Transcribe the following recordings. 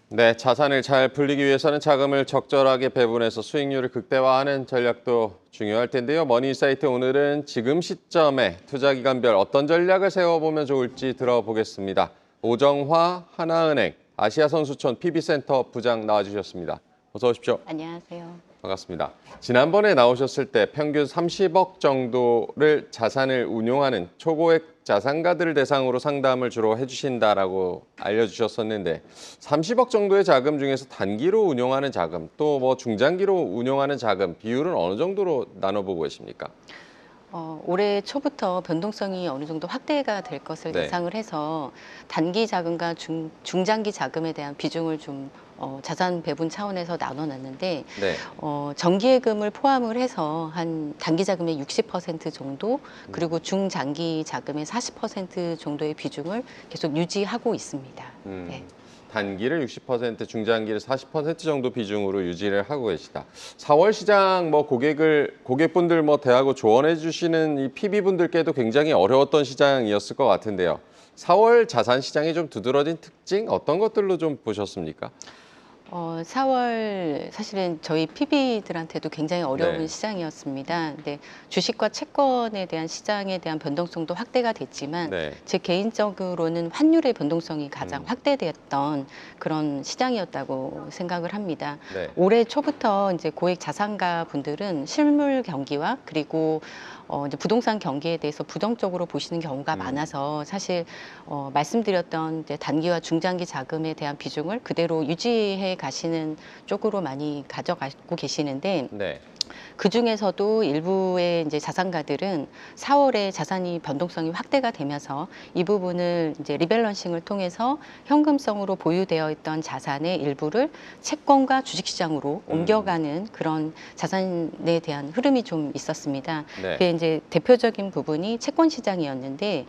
네, 자산을 잘 불리기 위해서는 자금을 적절하게 배분해서 수익률을 극대화하는 전략도 중요할 텐데요. 머니사이트 오늘은 지금 시점에 투자 기간별 어떤 전략을 세워보면 좋을지 들어보겠습니다. 오정화 하나은행 아시아선수촌 PB센터 부장 나와주셨습니다. 어서 오십시오. 안녕하세요. 반갑습니다. 지난번에 나오셨을 때 평균 30억 정도를 자산을 운용하는 초고액 자산가들을 대상으로 상담을 주로 해주신다라고 알려주셨었는데 30억 정도의 자금 중에서 단기로 운용하는 자금 또 뭐 중장기로 운용하는 자금 비율은 어느 정도로 나눠보고 계십니까? 올해 초부터 변동성이 어느 정도 확대가 될 것을 네. 예상을 해서 단기 자금과 중장기 자금에 대한 비중을 좀 자산 배분 차원에서 나눠놨는데 네. 정기예금을 포함을 해서 한 단기 자금의 60% 정도 그리고 중장기 자금의 40% 정도의 비중을 계속 유지하고 있습니다. 네. 단기를 60%, 중장기를 40% 정도 비중으로 유지를 하고 계시다. 4월 시장 뭐 고객분들 뭐 대하고 조언해 주시는 이 PB분들께도 굉장히 어려웠던 시장이었을 것 같은데요. 4월 자산 시장이 좀 두드러진 특징 어떤 것들로 좀 보셨습니까? 4월 사실은 저희 PB들한테도 굉장히 어려운 네. 시장이었습니다. 근데 주식과 채권에 대한 시장에 대한 변동성도 확대가 됐지만 네. 제 개인적으로는 환율의 변동성이 가장 음. 확대되었던 그런 시장이었다고 생각을 합니다. 네. 올해 초부터 이제 고액 자산가 분들은 실물 경기와 그리고 이제 부동산 경기에 대해서 부정적으로 보시는 경우가 많아서 사실 말씀드렸던 이제 단기와 중장기 자금에 대한 비중을 그대로 유지해 가시는 쪽으로 많이 가져가고 계시는데 네. 그 중에서도 일부의 이제 자산가들은 4월에 자산이 변동성이 확대가 되면서 이 부분을 이제 리밸런싱을 통해서 현금성으로 보유되어 있던 자산의 일부를 채권과 주식시장으로 옮겨가는 그런 자산에 대한 흐름이 좀 있었습니다. 네. 그게 이제 대표적인 부분이 채권 시장이었는데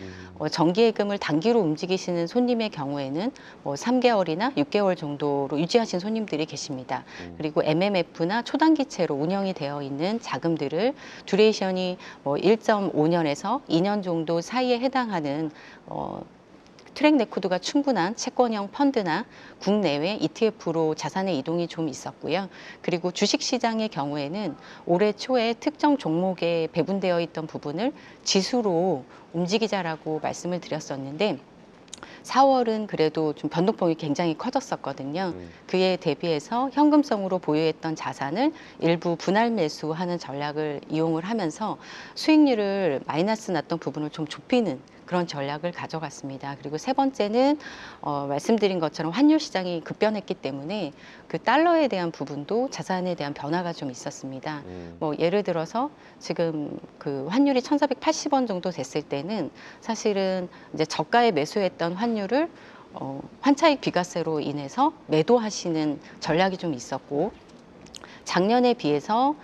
정기예금을 단기로 움직이시는 손님의 경우에는 뭐 3개월이나 6개월 정도로 유지하신 손님들이 계십니다. 그리고 MMF나 초단기채로 운영이 되어 있는 자금들을 듀레이션이 뭐 1.5년에서 2년 정도 사이에 해당하는 트랙 레코드가 충분한 채권형 펀드나 국내외 ETF로 자산의 이동이 좀 있었고요. 그리고 주식시장의 경우에는 올해 초에 특정 종목에 배분되어 있던 부분을 지수로 움직이자라고 말씀을 드렸었는데 4월은 그래도 좀 변동폭이 굉장히 커졌었거든요. 그에 대비해서 현금성으로 보유했던 자산을 일부 분할 매수하는 전략을 이용을 하면서 수익률을 마이너스 났던 부분을 좀 좁히는 그런 전략을 가져갔습니다. 그리고 세 번째는 말씀드린 것처럼 환율 시장이 급변했기 때문에 그 달러에 대한 부분도 자산에 대한 변화가 좀 있었습니다. 뭐 예를 들어서 지금 그 환율이 1,480원 정도 됐을 때는 사실은 이제 저가에 매수했던 환율을 환차익 비과세로 인해서 매도하시는 전략이 좀 있었고 작년에 비해서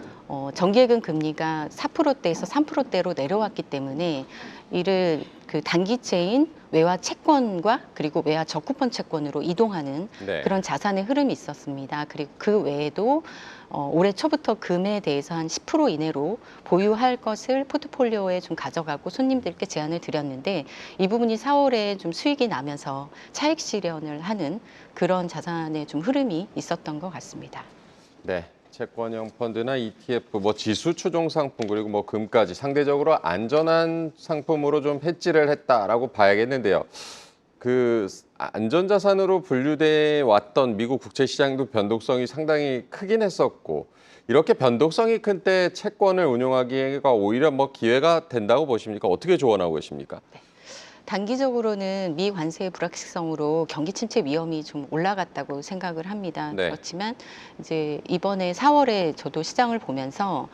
정기예금 금리가 4%대에서 3%대로 내려왔기 때문에 이를 그 단기채인 외화 채권과 그리고 외화 저쿠폰 채권으로 이동하는 네. 그런 자산의 흐름이 있었습니다. 그리고 그 외에도 올해 초부터 금에 대해서 한 10% 이내로 보유할 것을 포트폴리오에 좀 가져가고 손님들께 제안을 드렸는데 이 부분이 4월에 좀 수익이 나면서 차익 실현을 하는 그런 자산의 좀 흐름이 있었던 것 같습니다. 네. 채권형 펀드나 ETF, 뭐 지수 추종 상품 그리고 뭐 금까지 상대적으로 안전한 상품으로 좀 해지를 했다라고 봐야겠는데요. 그 안전자산으로 분류돼 왔던 미국 국채 시장도 변동성이 상당히 크긴 했었고 이렇게 변동성이 큰 때 채권을 운용하기가 오히려 뭐 기회가 된다고 보십니까? 어떻게 조언하고 계십니까? 단기적으로는 미 관세의 불확실성으로 경기 침체 위험이 좀 올라갔다고 생각을 합니다. 네. 그렇지만 이제 이번에 4월에 저도 시장을 보면서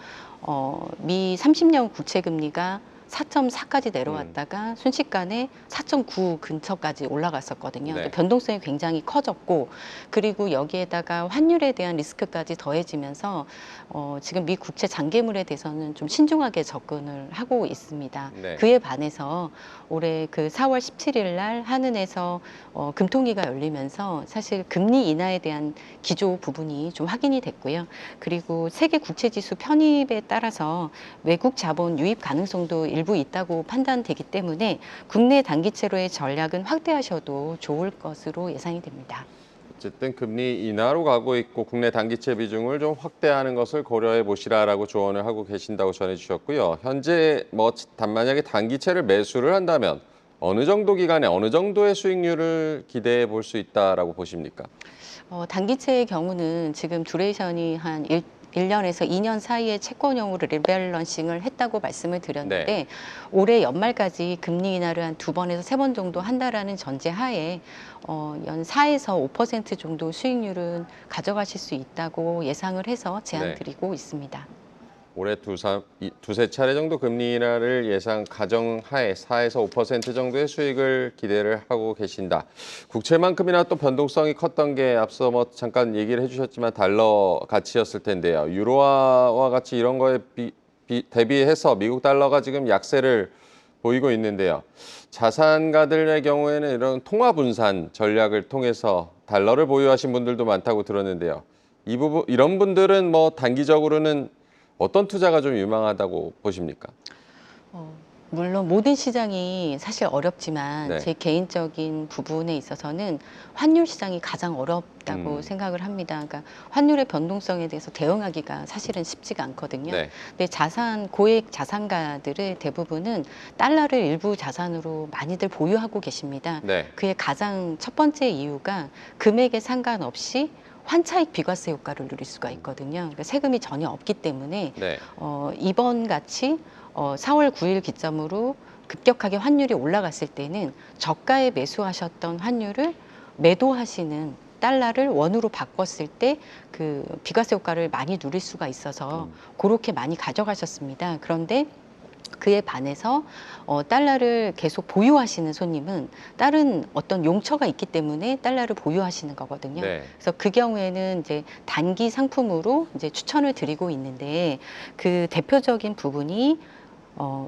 미 30년 국채 금리가 4.4까지 내려왔다가 순식간에 4.9 근처까지 올라갔었거든요. 네. 변동성이 굉장히 커졌고 그리고 여기에다가 환율에 대한 리스크까지 더해지면서 지금 미 국채 장기물에 대해서는 좀 신중하게 접근을 하고 있습니다. 네. 그에 반해서 올해 그 4월 17일 날 한은에서 금통위가 열리면서 사실 금리 인하에 대한 기조 부분이 좀 확인이 됐고요. 그리고 세계 국채 지수 편입에 따라서 외국 자본 유입 가능성도 일부 있다고 판단되기 때문에 국내 단기채로의 전략은 확대하셔도 좋을 것으로 예상이 됩니다. 어쨌든 금리 인하로 가고 있고 국내 단기채 비중을 좀 확대하는 것을 고려해 보시라라고 조언을 하고 계신다고 전해주셨고요. 현재 뭐 만약에 단기채를 매수를 한다면 어느 정도 기간에 어느 정도의 수익률을 기대해 볼 수 있다라고 보십니까? 단기채의 경우는 지금 두레이션이 한 1년에서 2년 사이에 채권형으로 리밸런싱을 했다고 말씀을 드렸는데 네. 올해 연말까지 금리 인하를 한 2번에서 3번 정도 한다라는 전제 하에 연 4에서 5% 정도 수익률은 가져가실 수 있다고 예상을 해서 제안 네. 드리고 있습니다. 올해 두세 차례 정도 금리 인하를 가정하에 4에서 5% 정도의 수익을 기대를 하고 계신다. 국채만큼이나 또 변동성이 컸던 게 앞서 뭐 잠깐 얘기를 해주셨지만 달러 가치였을 텐데요. 유로화와 같이 이런 거에 대비해서 미국 달러가 지금 약세를 보이고 있는데요. 자산가들의 경우에는 이런 통화 분산 전략을 통해서 달러를 보유하신 분들도 많다고 들었는데요. 이런 분들은 뭐 단기적으로는 어떤 투자가 좀 유망하다고 보십니까? 물론 모든 시장이 사실 어렵지만 네. 제 개인적인 부분에 있어서는 환율 시장이 가장 어렵다고 음. 생각을 합니다. 그러니까 환율의 변동성에 대해서 대응하기가 사실은 쉽지가 않거든요. 네. 근데 고액 자산가들의 대부분은 달러를 일부 자산으로 많이들 보유하고 계십니다. 네. 그의 가장 첫 번째 이유가 금액에 상관없이 환차익 비과세 효과를 누릴 수가 있거든요. 그러니까 세금이 전혀 없기 때문에 네. 이번 같이 4월 9일 기점으로 급격하게 환율이 올라갔을 때는 저가에 매수하셨던 환율을 매도하시는 달러를 원으로 바꿨을 때 그 비과세 효과를 많이 누릴 수가 있어서 그렇게 많이 가져가셨습니다. 그런데 그에 반해서 달러를 계속 보유하시는 손님은 다른 어떤 용처가 있기 때문에 달러를 보유하시는 거거든요. 네. 그래서 그 경우에는 이제 단기 상품으로 이제 추천을 드리고 있는데 그 대표적인 부분이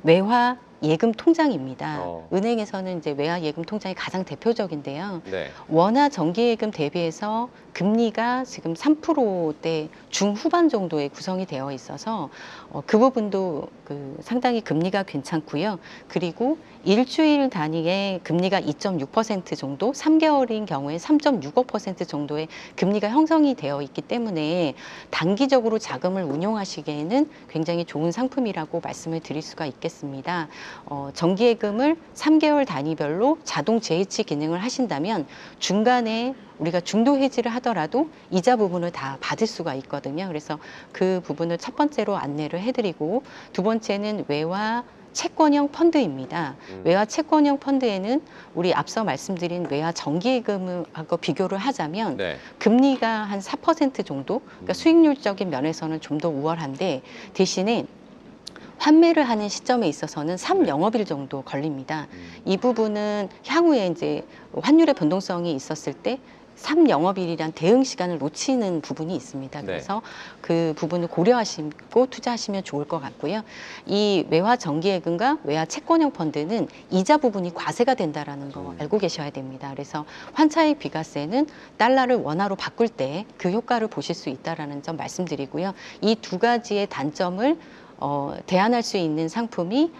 외화 예금 통장입니다. 은행에서는 이제 외화 예금 통장이 가장 대표적인데요. 네. 원화 정기예금 대비해서 금리가 지금 3%대 중후반 정도에 구성이 되어 있어서 그 부분도 상당히 금리가 괜찮고요. 그리고 일주일 단위의 금리가 2.6% 정도, 3개월인 경우에 3.65% 정도의 금리가 형성이 되어 있기 때문에 단기적으로 자금을 운용하시기에는 굉장히 좋은 상품이라고 말씀을 드릴 수가 있겠습니다. 정기예금을 3개월 단위별로 자동 재해치 기능을 하신다면 중간에 우리가 중도 해지를 하더라도 이자 부분을 다 받을 수가 있거든요. 그래서 그 부분을 첫 번째로 안내를 해드리고 두 번째는 외화 채권형 펀드입니다. 외화 채권형 펀드에는 우리 앞서 말씀드린 외화 정기예금하고 비교를 하자면 네. 금리가 한 4% 정도, 그러니까 수익률적인 면에서는 좀 더 우월한데 대신에 환매를 하는 시점에 있어서는 3영업일 정도 걸립니다. 이 부분은 향후에 이제 환율의 변동성이 있었을 때 3영업일이란 대응 시간을 놓치는 부분이 있습니다. 네. 그래서 그 부분을 고려하시고 투자하시면 좋을 것 같고요. 이 외화 정기예금과 외화 채권형 펀드는 이자 부분이 과세가 된다라는 거 알고 계셔야 됩니다. 그래서 환차익 비과세는 달러를 원화로 바꿀 때 그 효과를 보실 수 있다라는 점 말씀드리고요. 이 두 가지의 단점을 대안할 수 있는 상품이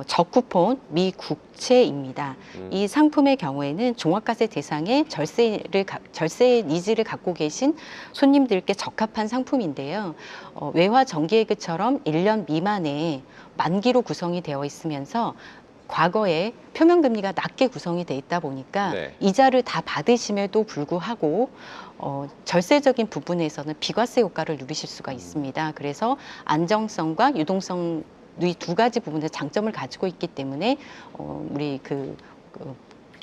저쿠폰 미국채입니다. 이 상품의 경우에는 종합과세 대상의 절세 니즈를 갖고 계신 손님들께 적합한 상품인데요. 외화 정기예금처럼 1년 미만의 만기로 구성이 되어 있으면서 과거에 표면금리가 낮게 구성이 돼 있다 보니까 네. 이자를 다 받으심에도 불구하고 절세적인 부분에서는 비과세 효과를 누리실 수가 있습니다. 그래서 안정성과 유동성 이 두 가지 부분의 장점을 가지고 있기 때문에 우리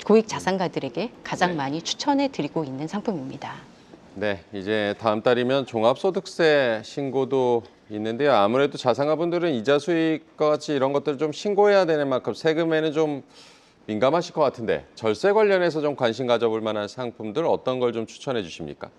고액 자산가들에게 가장 네. 많이 추천해 드리고 있는 상품입니다. 네, 이제 다음 달이면 종합소득세 신고도 있는데요. 아무래도 자산가분들은 이자 수익과 같이 이런 것들을 좀 신고해야 되는 만큼 세금에는 좀 민감하실 것 같은데 절세 관련해서 좀 관심 가져볼 만한 상품들 어떤 걸 좀 추천해 주십니까?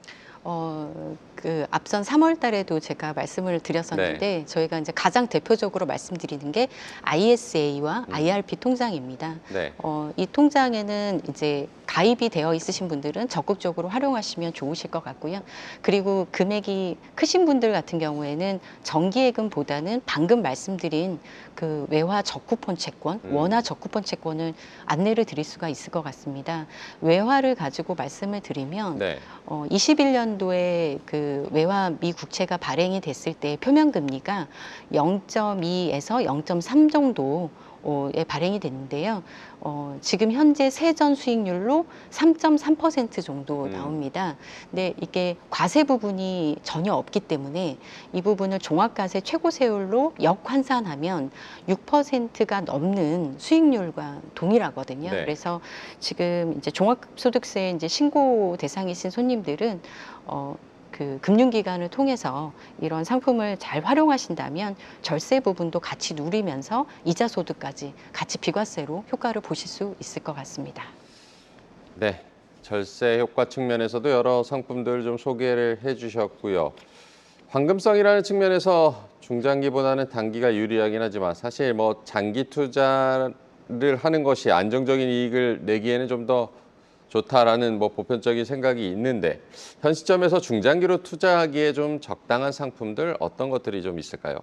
앞선 3월 달에도 제가 말씀을 드렸었는데 저희가 이제 가장 대표적으로 말씀드리는 게 ISA와 IRP 통장입니다. 네. 이 통장에는 이제 가입이 되어 있으신 분들은 적극적으로 활용하시면 좋으실 것 같고요. 그리고 금액이 크신 분들 같은 경우에는 정기예금보다는 방금 말씀드린 그 외화 적쿠폰 채권, 원화 적쿠폰 채권을 안내를 드릴 수가 있을 것 같습니다. 외화를 가지고 말씀을 드리면 네. 21년도에 그 외화 미 국채가 발행이 됐을 때 표면 금리가 0.2에서 0.3 정도에 발행이 됐는데요. 지금 현재 세전 수익률로 3.3% 정도 나옵니다. 근데 이게 과세 부분이 전혀 없기 때문에 이 부분을 종합과세 최고세율로 역환산하면 6%가 넘는 수익률과 동일하거든요. 네. 그래서 지금 이제 종합소득세 이제 신고 대상이신 손님들은 그 금융기관을 통해서 이런 상품을 잘 활용하신다면 절세 부분도 같이 누리면서 이자 소득까지 같이 비과세로 효과를 보실 수 있을 것 같습니다. 네. 절세 효과 측면에서도 여러 상품들 좀 소개를 해주셨고요. 황금성이라는 측면에서 중장기보다는 단기가 유리하긴 하지만 사실 뭐 장기 투자를 하는 것이 안정적인 이익을 내기에는 좀 더 좋다라는 뭐 보편적인 생각이 있는데 현 시점에서 중장기로 투자하기에 좀 적당한 상품들 어떤 것들이 좀 있을까요?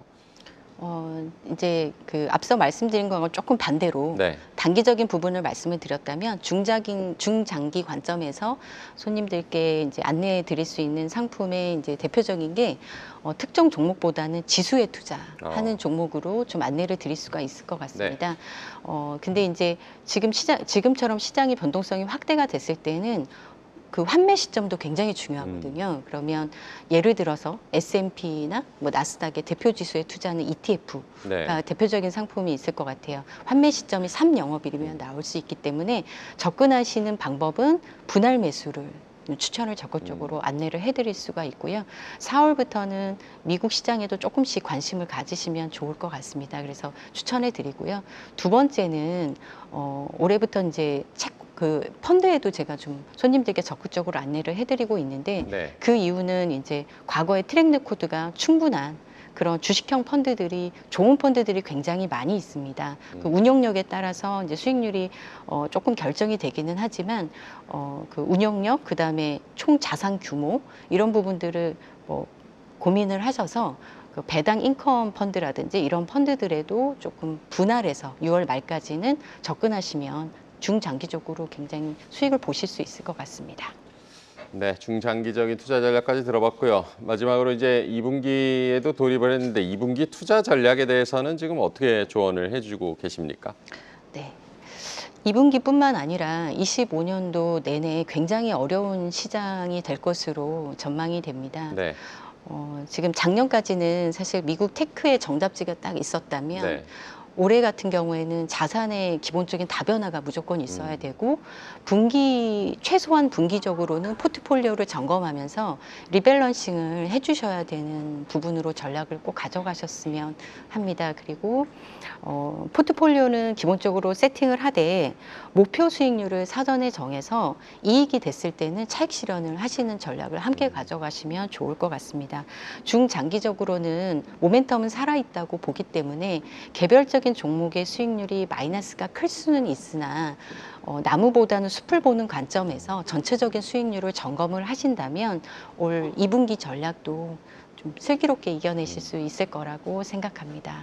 이제 그 앞서 말씀드린 거하고 조금 반대로 네. 단기적인 부분을 말씀을 드렸다면 중장기 관점에서 손님들께 이제 안내해 드릴 수 있는 상품의 이제 대표적인 게 특정 종목보다는 지수에 투자하는 종목으로 좀 안내를 드릴 수가 있을 것 같습니다. 근데 이제 지금처럼 시장의 변동성이 확대가 됐을 때는 그 환매 시점도 굉장히 중요하거든요. 그러면 예를 들어서 S&P나 뭐 나스닥의 대표 지수에 투자하는 ETF가 네. 대표적인 상품이 있을 것 같아요. 환매 시점이 3영업일이면 나올 수 있기 때문에 접근하시는 방법은 분할 매수를 추천을 적극적으로 안내를 해드릴 수가 있고요. 4월부터는 미국 시장에도 조금씩 관심을 가지시면 좋을 것 같습니다. 그래서 추천해 드리고요. 두 번째는 올해부터 이제 그 펀드에도 제가 좀 손님들께 적극적으로 안내를 해드리고 있는데 네. 그 이유는 이제 과거의 트랙 레코드가 충분한 그런 주식형 펀드들이 좋은 펀드들이 굉장히 많이 있습니다. 그 운영력에 따라서 이제 수익률이 조금 결정이 되기는 하지만 그 운영력 그다음에 총 자산 규모 이런 부분들을 뭐 고민을 하셔서 그 배당 인컴 펀드라든지 이런 펀드들에도 조금 분할해서 6월 말까지는 접근하시면 중장기적으로 굉장히 수익을 보실 수 있을 것 같습니다. 네, 중장기적인 투자 전략까지 들어봤고요. 마지막으로 이제 2분기에도 돌입을 했는데 2분기 투자 전략에 대해서는 지금 어떻게 조언을 해주고 계십니까? 네. 2분기뿐만 아니라 25년도 내내 굉장히 어려운 시장이 될 것으로 전망이 됩니다. 네. 지금 작년까지는 사실 미국 테크의 정답지가 딱 있었다면 네. 올해 같은 경우에는 자산의 기본적인 다변화가 무조건 있어야 되고 최소한 분기적으로는 포트폴리오를 점검하면서 리밸런싱을 해주셔야 되는 부분으로 전략을 꼭 가져가셨으면 합니다. 그리고 포트폴리오는 기본적으로 세팅을 하되 목표 수익률을 사전에 정해서 이익이 됐을 때는 차익 실현을 하시는 전략을 함께 가져가시면 좋을 것 같습니다. 중장기적으로는 모멘텀은 살아있다고 보기 때문에 개별적인 종목의 수익률이 마이너스가 클 수는 있으나 나무보다는 숲을 보는 관점에서 전체적인 수익률을 점검을 하신다면 올 2분기 전략도 좀 슬기롭게 이겨내실 수 있을 거라고 생각합니다.